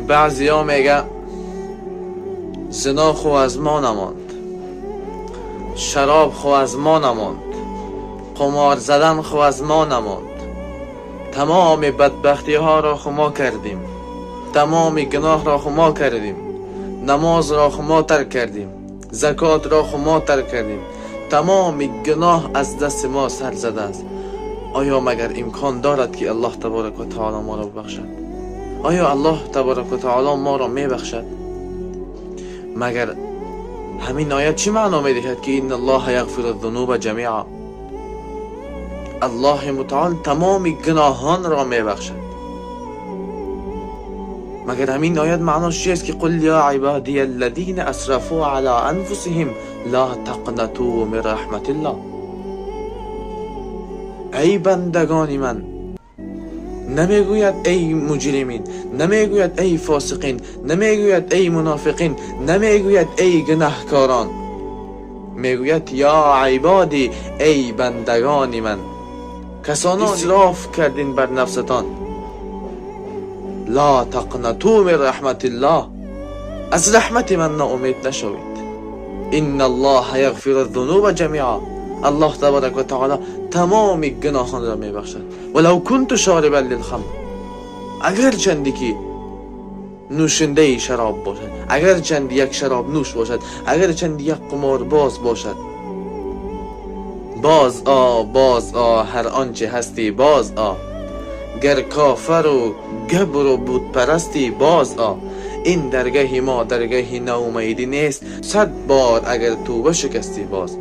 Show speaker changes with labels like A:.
A: بعضی ها میگه زنا خو از ما نماند، شراب خو از ما نماند، قمار زدن خو از ما نماند، تمام بدبختی ها را خو ما کردیم، تمام گناه را خو ما کردیم، نماز را خو ما ترک کردیم، زکات را خو ما ترک کردیم، تمام گناه از دست ما سر زده است. آیا مگر امکان دارد که الله تبارک و تعالی ما را ببخشد؟ آیا الله تبارک و تعالی ما را میبخشد؟ مگر همین آیت چی معنا میدهد که ان الله یغفر الذنوب جمیعا؟ الله متعال تمام گناهان را میبخشد. مگر همین آیت معناش چیست که قل یا عبادی الذین اسرفوا علی انفسهم لا تقنطوا من رحمت الله؟ ای بندگان من، نمیگوید ای مجرمین، نمیگوید ای فاسقین، نمیگوید ای منافقین، نمیگوید ای گناهکاران، میگوید یا عبادی ای بندگان من، کسانی اسراف کردین بر نفستان، لا تقنطوا من رحمت الله، از رحمت من ناامید نشوید. ان الله یغفر الذنوب جمیعا، الله تبارک و تعالی تمام گناهان را میبخشد. ولو کنت شاربا للخمر، اگر چندی که نوشنده شراب باشد، اگر چندی یک شراب نوش باشد، اگر چندی یک قمار باز باشد، باز هر آنچه هستی باز گر کافر و گبر و بود پرستی باز این درگاه ما درگاه ناامیدی نیست، 100 بار اگر توبه شکستی باز